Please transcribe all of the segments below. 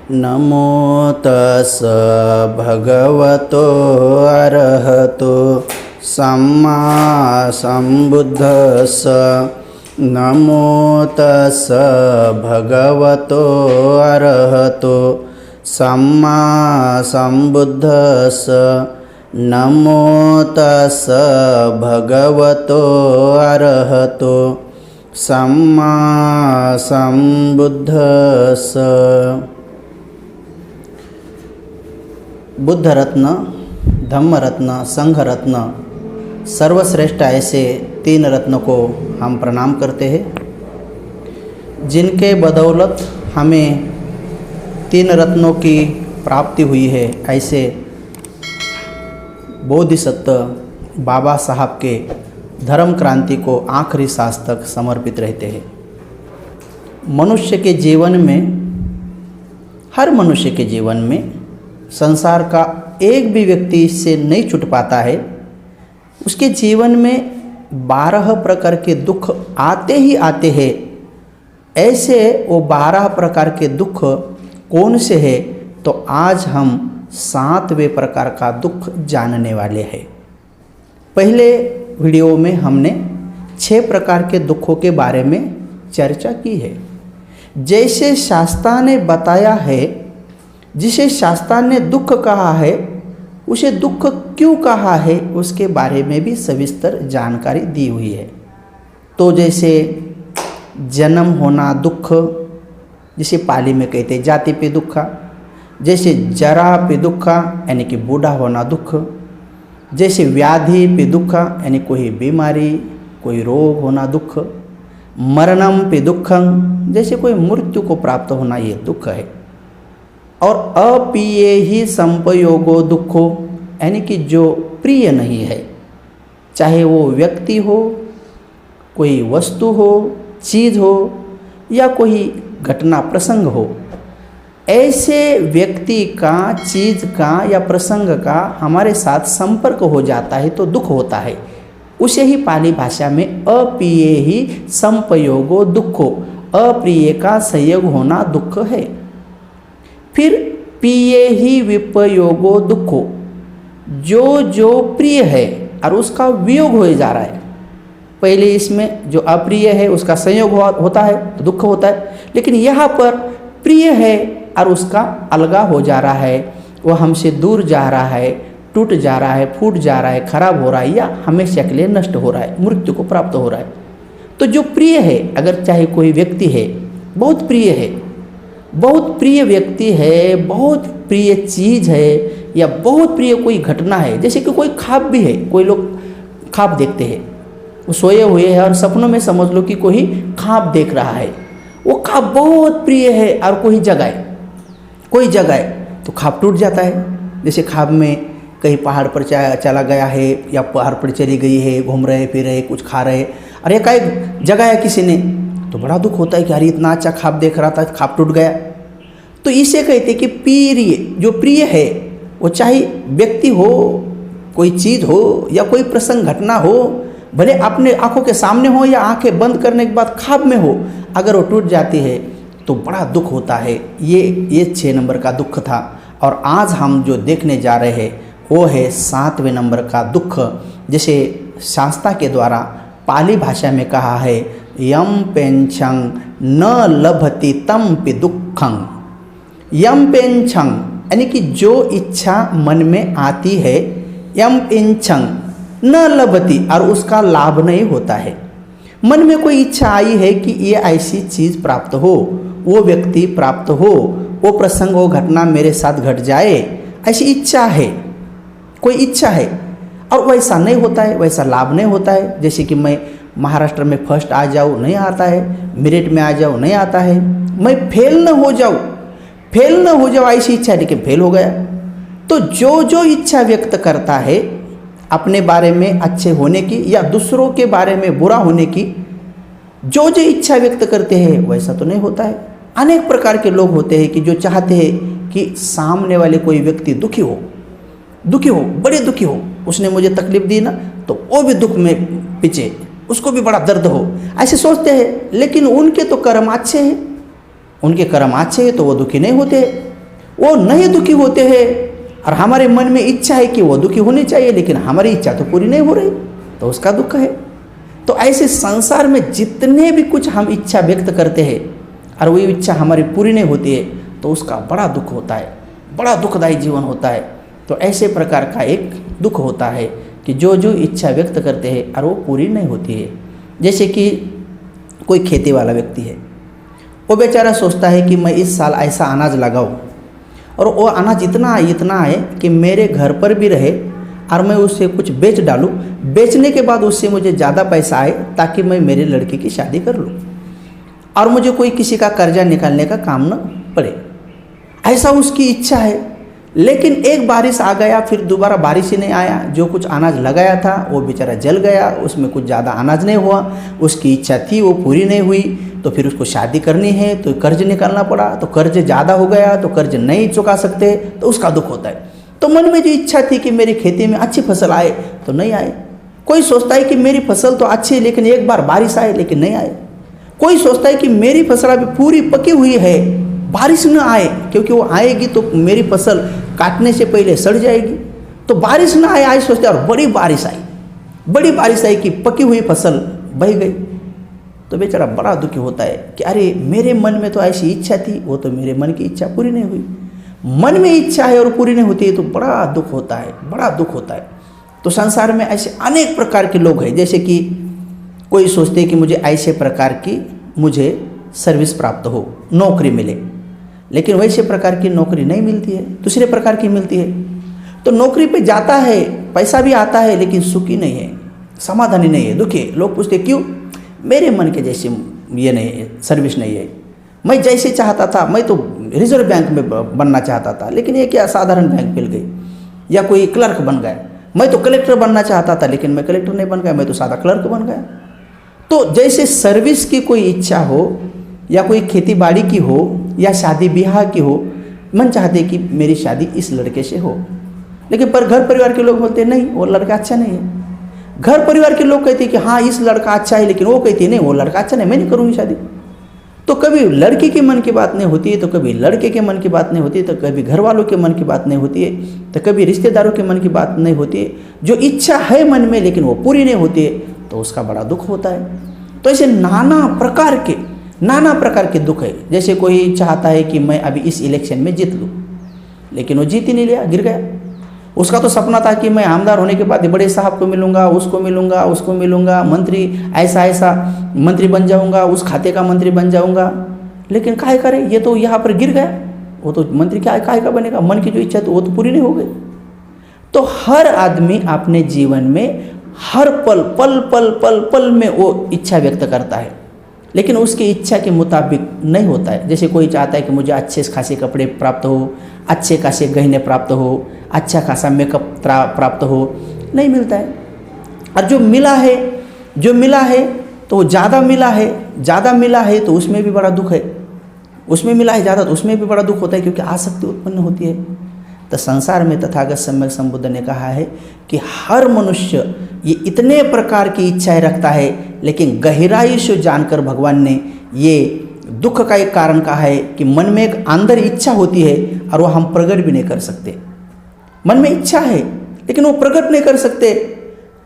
नमो तस् भगवतो अरहतो सम्मा सम्बुद्धस्स। नमो तस् भगवतो अरहतो सम्मा सम्बुद्धस्स। नमो तस् भगवतो अरहतो सम्मा सम्बुद्धस्स। बुद्ध रत्न, धम्म रत्न, संघ रत्न, सर्वश्रेष्ठ ऐसे 3 रत्नों को हम प्रणाम करते हैं, जिनके बदौलत हमें 3 रत्नों की प्राप्ति हुई है। ऐसे बोधिसत्व बाबा साहब के धर्म क्रांति को आखिरी सांस तक समर्पित रहते हैं। मनुष्य के जीवन में, हर मनुष्य के जीवन में संसार का एक भी व्यक्ति इससे नहीं छूट पाता है। उसके जीवन में 12 प्रकार के दुख आते ही आते हैं। ऐसे वो 12 प्रकार के दुख कौन से हैं, तो आज हम 7वें प्रकार का दुख जानने वाले हैं। पहले वीडियो में हमने 6 प्रकार के दुखों के बारे में चर्चा की है। जैसे शास्त्र ने बताया है, जिसे शास्त्र ने दुख कहा है, उसे दुख क्यों कहा है, उसके बारे में भी सविस्तर जानकारी दी हुई है। तो जैसे जन्म होना दुख, जिसे पाली में कहते हैं जाति पे दुख। जैसे जरा पे दुख यानी कि बूढ़ा होना दुख। जैसे व्याधि पे दुख यानी कोई बीमारी, कोई रोग होना दुख। मरणम पे दुखं, जैसे कोई मृत्यु को प्राप्त होना, ये दुख है। और अप्रिय ही संपयोगो दुखो, यानी कि जो प्रिय नहीं है, चाहे वो व्यक्ति हो, कोई वस्तु हो, चीज़ हो, या कोई घटना प्रसंग हो, ऐसे व्यक्ति का, चीज़ का या प्रसंग का हमारे साथ संपर्क हो जाता है तो दुख होता है। उसे ही पाली भाषा में अप्रिय ही संपयोगो दुखो, अप्रिय का संयोग होना दुख है। फिर प्रिय ही विपयोगो दुखो, जो प्रिय है और उसका वियोग हो जा रहा है। पहले इसमें जो अप्रिय है उसका संयोग होता है तो दुख होता है, लेकिन यहाँ पर प्रिय है और उसका अलगाव हो जा रहा है, वो हमसे दूर जा रहा है, टूट जा रहा है, फूट जा रहा है, खराब हो रहा है, या हमेशा के लिए नष्ट हो रहा है, मृत्यु को प्राप्त हो रहा है। तो जो प्रिय है, अगर चाहे कोई व्यक्ति है, बहुत प्रिय है, बहुत प्रिय व्यक्ति है, बहुत प्रिय चीज़ है, या बहुत प्रिय कोई घटना है, जैसे कि कोई ख्वाब भी है। कोई लोग ख्वाब देखते हैं, वो सोए हुए हैं और सपनों में समझ लो कि कोई ख्वाब देख रहा है। वो ख्वाब बहुत प्रिय है और कोई जगाए तो ख्वाब टूट जाता है। जैसे ख्वाब में कहीं पहाड़ पर चला गया है या पहाड़ पर चली गई है, घूम रहे फिर रहे, कुछ खा रहे, और एकाएक जगाया किसी ने, तो बड़ा दुख होता है कि अरे इतना अच्छा ख्वाब देख रहा था, ख्वाब टूट गया। तो इसे कहते हैं कि प्रिय, जो प्रिय है, वो चाहे व्यक्ति हो, कोई चीज़ हो, या कोई प्रसंग घटना हो, भले अपने आंखों के सामने हो या आंखें बंद करने के बाद ख्वाब में हो, अगर वो टूट जाती है तो बड़ा दुख होता है। ये 6 नंबर का दुख था। और आज हम जो देखने जा रहे हैं वो है 7वें नंबर का दुख, जिसे शास्त्र के द्वारा पाली भाषा में कहा है यम पेंछंग न लभति तम पे दुखं। यम पेंछंग यानी कि जो इच्छा मन में आती है, यम पेंछंग न लभति, और उसका लाभ नहीं होता है। मन में कोई इच्छा आई है कि ये ऐसी चीज़ प्राप्त हो, वो व्यक्ति प्राप्त हो, वो प्रसंग, वो घटना मेरे साथ घट जाए, ऐसी इच्छा है, कोई इच्छा है, और वैसा नहीं होता है, वैसा लाभ नहीं होता है। जैसे कि मैं महाराष्ट्र में फर्स्ट आ जाऊँ, नहीं आता है, मेरिट में आ जाऊँ, नहीं आता है, मैं फेल न हो जाऊँ, ऐसी इच्छा है, लेकिन फेल हो गया। तो जो इच्छा व्यक्त करता है अपने बारे में अच्छे होने की या दूसरों के बारे में बुरा होने की, जो इच्छा व्यक्त करते हैं वैसा तो नहीं होता है। अनेक प्रकार के लोग होते हैं कि जो चाहते हैं कि सामने वाले कोई व्यक्ति दुखी हो, बड़े दुखी हो, उसने मुझे तकलीफ दी ना, तो वो भी दुख में पीछे, उसको भी बड़ा दर्द हो, ऐसे सोचते हैं। लेकिन उनके तो कर्म अच्छे हैं, तो वो दुखी नहीं होते। वो नहीं दुखी होते हैं और हमारे मन में इच्छा है कि वो दुखी होने चाहिए, लेकिन हमारी इच्छा तो पूरी नहीं हो रही, तो उसका दुख है। तो ऐसे संसार में जितने भी कुछ हम इच्छा व्यक्त करते हैं और वही इच्छा हमारी पूरी नहीं होती है, तो उसका बड़ा दुख होता है, बड़ा दुखदायी जीवन होता है। तो ऐसे प्रकार का एक दुख होता है कि जो जो इच्छा व्यक्त करते हैं और वो पूरी नहीं होती है। जैसे कि कोई खेती वाला व्यक्ति है, वो बेचारा सोचता है कि मैं इस साल ऐसा अनाज लगाऊं और वो अनाज इतना है कि मेरे घर पर भी रहे और मैं उससे कुछ बेच डालूं, बेचने के बाद उससे मुझे ज़्यादा पैसा आए ताकि मैं मेरे लड़के की शादी कर लूं और मुझे कोई किसी का कर्जा निकालने का काम न पड़े। ऐसा उसकी इच्छा है। लेकिन एक बारिश आ गया, फिर दोबारा बारिश ही नहीं आया, जो कुछ अनाज लगाया था वो बेचारा जल गया, उसमें कुछ ज़्यादा अनाज नहीं हुआ, उसकी इच्छा थी वो पूरी नहीं हुई। तो फिर उसको शादी करनी है तो कर्ज निकालना पड़ा, तो कर्ज ज़्यादा हो गया, तो कर्ज नहीं चुका सकते, तो उसका दुख होता है। तो मन में जो इच्छा थी कि मेरी खेती में अच्छी फसल आए, तो नहीं आए। कोई सोचता है कि मेरी फसल तो अच्छी है लेकिन एक बार बारिश आए, लेकिन नहीं आए। कोई सोचता है कि मेरी फसल अभी पूरी पकी हुई है, बारिश न आए, क्योंकि वो आएगी तो मेरी फसल काटने से पहले सड़ जाएगी। तो बारिश न आए, आज सोचते और बड़ी बारिश आई कि पकी हुई फसल बह गई। तो बेचारा बड़ा दुखी होता है कि अरे मेरे मन में तो ऐसी इच्छा थी, वो तो मेरे मन की इच्छा पूरी नहीं हुई। मन में इच्छा है और पूरी नहीं होती है तो बड़ा दुख होता है, बड़ा दुख होता है। तो संसार में ऐसे अनेक प्रकार के लोग हैं। जैसे कि कोई सोचते हैं कि मुझे ऐसे प्रकार की मुझे सर्विस प्राप्त हो, नौकरी मिले, लेकिन वैसे प्रकार की नौकरी नहीं मिलती है, दूसरे प्रकार की मिलती है। तो नौकरी पे जाता है, पैसा भी आता है, लेकिन सुखी नहीं है, समाधानी नहीं है, दुखी है। लोग पूछते क्यों? मेरे मन के जैसे ये नहीं है, सर्विस नहीं है। मैं जैसे चाहता था, मैं तो रिजर्व बैंक में बनना चाहता था, लेकिन ये क्या साधारण बैंक मिल गई, या कोई क्लर्क बन गया। मैं तो कलेक्टर बनना चाहता था, लेकिन मैं कलेक्टर नहीं बन गया, मैं तो सादा क्लर्क बन गया। तो जैसे सर्विस की कोई इच्छा हो, या कोई खेती बाड़ी की हो, या शादी ब्याह की हो, मन चाहते कि मेरी शादी इस लड़के से हो, लेकिन पर घर परिवार के लोग बोलते नहीं, वो लड़का अच्छा नहीं है। घर परिवार के लोग कहते कि हाँ इस लड़का अच्छा है, लेकिन वो कहती नहीं वो लड़का अच्छा नहीं, मैं नहीं करूँगी शादी। तो कभी लड़की के मन की बात नहीं होती है, तो कभी लड़के के मन की बात नहीं होती है, तो कभी घर वालों के मन की बात नहीं होती है, तो कभी रिश्तेदारों के मन की बात नहीं होती है। जो इच्छा है मन में लेकिन वो पूरी नहीं होती है, तो उसका बड़ा दुख होता है। तो ऐसे नाना प्रकार के दुख है। जैसे कोई चाहता है कि मैं अभी इस इलेक्शन में जीत लूँ, लेकिन वो जीत ही नहीं लिया, गिर गया। उसका तो सपना था कि मैं आमदार होने के बाद बड़े साहब को मिलूंगा, उसको मिलूंगा, मंत्री ऐसा मंत्री बन जाऊंगा, उस खाते का मंत्री बन जाऊंगा, लेकिन काहे करे, ये तो यहाँ पर गिर गया। वो तो मंत्री क्या काहे का बनेगा, मन की जो इच्छा तो वो तो पूरी नहीं हो गई। तो हर आदमी अपने जीवन में हर पल में वो इच्छा व्यक्त करता है, लेकिन उसकी इच्छा के मुताबिक नहीं होता है। जैसे कोई चाहता है कि मुझे अच्छे खासे कपड़े प्राप्त हो, अच्छे खासे गहने प्राप्त हो, अच्छा खासा मेकअप प्राप्त हो, नहीं मिलता है। और जो मिला है तो ज़्यादा मिला है तो उसमें भी बड़ा दुख है। उसमें मिला है ज़्यादा तो उसमें भी बड़ा दुख होता है, क्योंकि आसक्ति उत्पन्न होती है। तो संसार में तथागत सम्यक संबुद्ध ने कहा है कि हर मनुष्य ये इतने प्रकार की इच्छाएं रखता है, लेकिन गहराई से जानकर भगवान ने ये दुख का एक कारण कहा है कि मन में एक अंदर इच्छा होती है और वो हम प्रकट भी नहीं कर सकते। मन में इच्छा है लेकिन वो प्रकट नहीं कर सकते।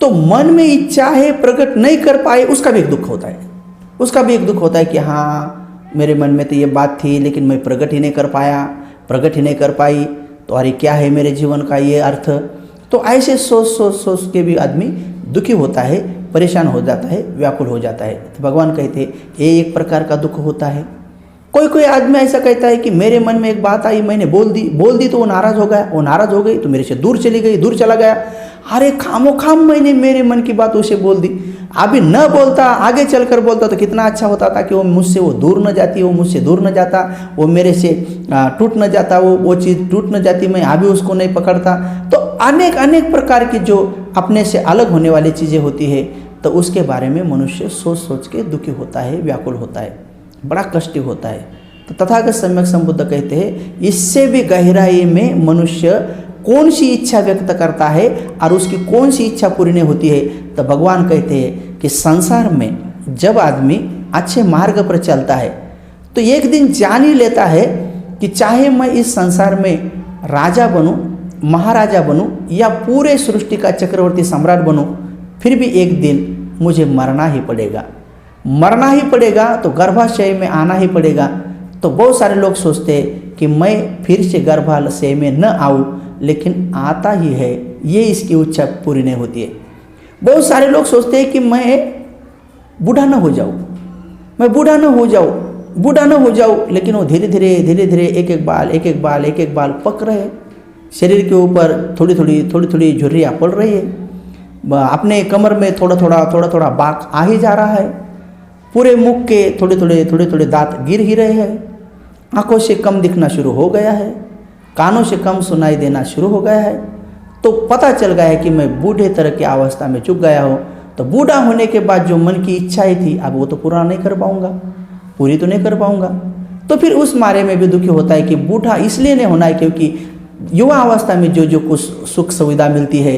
तो मन में इच्छा है, प्रकट नहीं कर पाए, उसका भी एक दुख होता है कि हाँ मेरे मन में तो ये बात थी, लेकिन मैं प्रकट ही नहीं कर पाई, तो अरे क्या है मेरे जीवन का ये अर्थ। तो ऐसे सोच के भी आदमी दुखी होता है, परेशान हो जाता है, व्याकुल हो जाता है। तो भगवान कहते ये एक प्रकार का दुख होता है। कोई आदमी ऐसा कहता है कि मेरे मन में एक बात आई, मैंने बोल दी तो वो नाराज़ हो गई तो मेरे से दूर चला गया। अरे खामोखाम मैंने मेरे मन की बात उसे बोल दी, अभी न बोलता, आगे चलकर बोलता तो कितना अच्छा होता था कि वो मुझसे दूर न जाती, वो मुझसे दूर न जाता, वो मेरे से टूट न जाता, वो चीज़ टूट न जाती, मैं अभी उसको नहीं पकड़ता। तो अनेक प्रकार की जो अपने से अलग होने वाली चीज़ें होती है, तो उसके बारे में मनुष्य सोच के दुखी होता है, व्याकुल होता है, बड़ा कष्ट होता है। तो तथागत सम्यक संबुद्ध कहते हैं इससे भी गहराई में मनुष्य कौन सी इच्छा व्यक्त करता है और उसकी कौन सी इच्छा पूरी नहीं होती है। तो भगवान कहते हैं कि संसार में जब आदमी अच्छे मार्ग पर चलता है तो एक दिन जान ही लेता है कि चाहे मैं इस संसार में राजा बनूं, महाराजा बनूं या पूरे सृष्टि का चक्रवर्ती सम्राट बनूं, फिर भी एक दिन मुझे मरना ही पड़ेगा। मरना ही पड़ेगा तो गर्भाशय में आना ही पड़ेगा। तो बहुत सारे लोग सोचते हैं कि मैं फिर से गर्भाशय में न आऊँ, लेकिन आता ही है, ये इसकी इच्छा पूरी नहीं होती है। बहुत सारे लोग सोचते हैं कि मैं बूढ़ा न हो जाऊँ, मैं बूढ़ा न हो जाऊँ, बूढ़ा न हो जाऊँ, लेकिन वो धीरे धीरे एक एक बाल पक रहे हैं। शरीर के ऊपर थोड़ी थोड़ी झुर्रियाँ पड़ रही है, अपने कमर में थोड़ा थोड़ा बाक आ ही जा रहा है, पूरे मुख के थोड़े दांत गिर ही रहे हैं, आंखों से कम दिखना शुरू हो गया है, कानों से कम सुनाई देना शुरू हो गया है। तो पता चल गया है कि मैं बूढ़े तरह की अवस्था में चुक गया हूँ। तो बूढ़ा होने के बाद जो मन की इच्छाएं थी, अब वो तो पूरा नहीं कर पाऊँगा, पूरी तो नहीं कर पाऊँगा। तो फिर उस मारे में भी दुखी होता है कि बूढ़ा इसलिए नहीं होना है क्योंकि युवा अवस्था में जो कुछ सुख सुविधा मिलती है,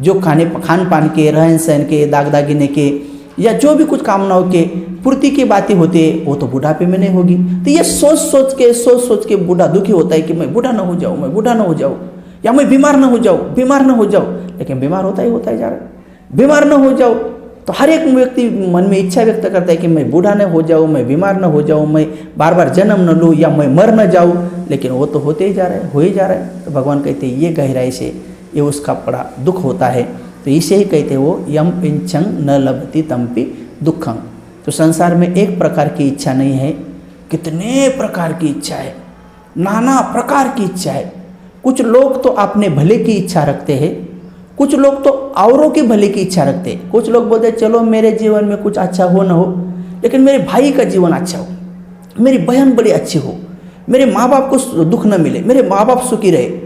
जो खान पान के, रहन सहन के, दाग दागिने के या जो भी कुछ कामनाओं के पूर्ति की बातें होती है, वो तो बुढ़ापे में नहीं होगी। तो ये सोच के बूढ़ा दुखी होता है कि मैं बूढ़ा ना हो जाऊँ, मैं बूढ़ा ना हो जाऊँ, या मैं बीमार ना हो जाऊँ। लेकिन बीमार होता ही जा रहा है। बीमार ना हो जाओ तो हर एक व्यक्ति मन में इच्छा व्यक्त करता है कि मैं बूढ़ा न हो जाऊँ, मैं बीमार न हो जाऊँ, मैं बार जन्म न लूँ या मैं मर न जाऊँ। लेकिन वो तो होते ही जा रहा है, हो ही जा रहा है। तो भगवान कहते हैं ये गहराई से ये उसका बड़ा दुख होता है। तो इसे ही कहते हैं वो यम पिंचंग न लभति तम्पि दुखं। तो संसार में एक प्रकार की इच्छा नहीं है, कितने प्रकार की इच्छा है, नाना प्रकार की इच्छा है। कुछ लोग तो अपने भले की इच्छा रखते हैं, कुछ लोग तो औरों के भले की इच्छा रखते हैं। कुछ लोग बोलते हैं चलो मेरे जीवन में कुछ अच्छा हो न हो, लेकिन मेरे भाई का जीवन अच्छा हो, मेरी बहन बड़ी अच्छी हो, मेरे माँ बाप को दुख न मिले, मेरे माँ बाप सुखी रहे,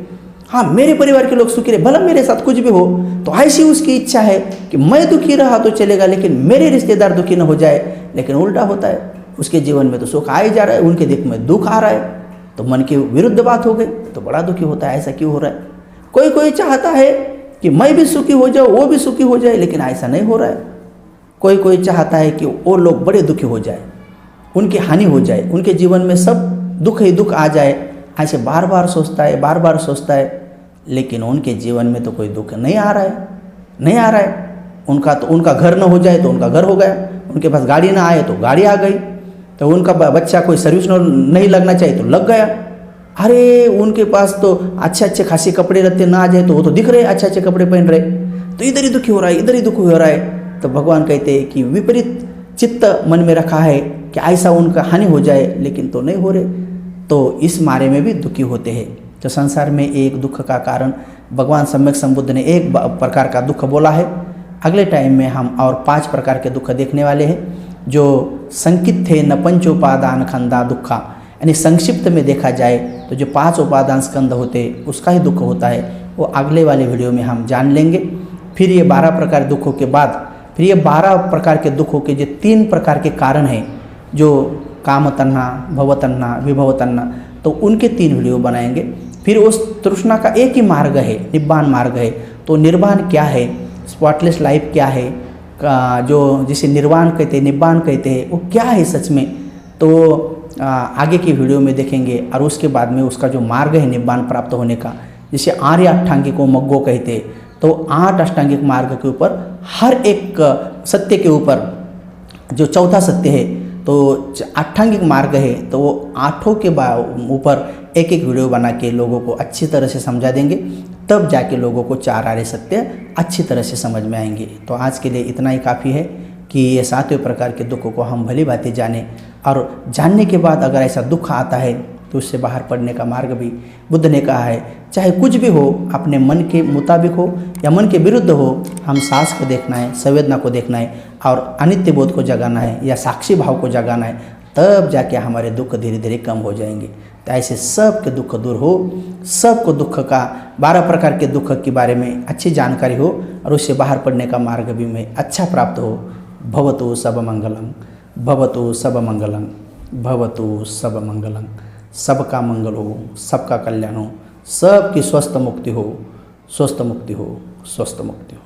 हाँ मेरे परिवार के लोग सुखी रहे, भला मेरे साथ कुछ भी हो। तो ऐसी उसकी इच्छा है कि मैं दुखी रहा तो चलेगा, लेकिन मेरे रिश्तेदार दुखी न हो जाए। लेकिन उल्टा होता है, उसके जीवन में तो सुख आ ही जा रहा है, उनके दिल में दुख आ रहा है, तो मन की विरुद्ध बात हो गई, तो बड़ा दुखी होता है। ऐसा क्यों हो रहा है? कोई चाहता है कि मैं भी सुखी हो जाऊँ, वो भी सुखी हो जाए, लेकिन ऐसा नहीं हो रहा है। कोई चाहता है कि वो लोग बड़े दुखी हो जाए, उनकी हानि हो जाए, उनके जीवन में सब दुख ही दुख आ जाए। ऐसे बार बार सोचता है, लेकिन उनके जीवन में तो कोई दुख नहीं आ रहा है। उनका घर न हो जाए तो उनका घर हो गया, उनके पास गाड़ी ना आए तो गाड़ी आ गई, तो उनका बच्चा कोई सर्विस नहीं लगना चाहिए तो लग गया। अरे उनके पास तो अच्छे खासे कपड़े रहते, ना आ जाए तो वो तो दिख रहे अच्छे कपड़े पहन रहे, तो इधर ही दुखी हो रहा है, इधर ही दुखी हो रहा है। तो भगवान कहते हैं कि विपरीत चित्त मन में रखा है कि ऐसा उनका हानि हो जाए, लेकिन तो नहीं हो रहे, तो इस मारे में भी दुखी होते हैं। तो संसार में एक दुख का कारण भगवान सम्यक संबुद्ध ने एक प्रकार का दुख बोला है। अगले टाइम में हम और 5 प्रकार के दुख देखने वाले हैं, जो संकित थे न पंचोपादान खंदा दुखा, यानी संक्षिप्त में देखा जाए तो जो 5 उपादान स्कंद होते उसका ही दुख होता है, वो अगले वाले वीडियो में हम जान लेंगे। फिर ये 12 प्रकार दुखों के बाद फिर ये 12 प्रकार के दुखों के जो 3 प्रकार के कारण हैं, जो काम तन्ना, भव तन्ना, विभव तन्ना, तो उनके 3 वीडियो बनाएंगे। फिर उस तृष्णा का एक ही मार्ग है, निब्बान मार्ग है। तो निर्वाण क्या है, स्पॉटलेस लाइफ क्या है, जो जिसे निर्वाण कहते हैं, निब्बान कहते हैं, वो क्या है सच में, तो आगे की वीडियो में देखेंगे। और उसके बाद में उसका जो मार्ग है निब्बान प्राप्त होने का, जिसे आर्य अष्टांगिक को मग्गो कहते हैं, तो 8 अष्टांगिक मार्ग के ऊपर हर एक सत्य के ऊपर जो चौथा सत्य है, तो अष्टांगिक मार्ग है, तो वो 8 के ऊपर एक वीडियो बना के लोगों को अच्छी तरह से समझा देंगे, तब जाके लोगों को 4 आर्य सत्य अच्छी तरह से समझ में आएंगे। तो आज के लिए इतना ही काफ़ी है कि ये 7वें प्रकार के दुखों को हम भली बातें जानें, और जानने के बाद अगर ऐसा दुख आता है तो उससे बाहर पड़ने का मार्ग भी बुद्ध ने कहा है। चाहे कुछ भी हो, अपने मन के मुताबिक हो या मन के विरुद्ध हो, हम सांस को देखना है, संवेदना को देखना है, और अनित्य बोध को जगाना है या साक्षी भाव को जगाना है, तब जाके हमारे दुख धीरे धीरे कम हो जाएंगे। तो ऐसे सब के दुख दूर हो, सबको दुख का 12 प्रकार के दुख के बारे में अच्छी जानकारी हो, और उससे बाहर पड़ने का मार्ग भी में अच्छा प्राप्त हो। भवतु सब मंगलम, भवतु सब मंगलम, भवतु सब मंगलम। सबका मंगल हो, सबका कल्याण हो, सबकी स्वस्थ मुक्ति हो, स्वस्थ मुक्ति हो, स्वस्थ मुक्ति हो।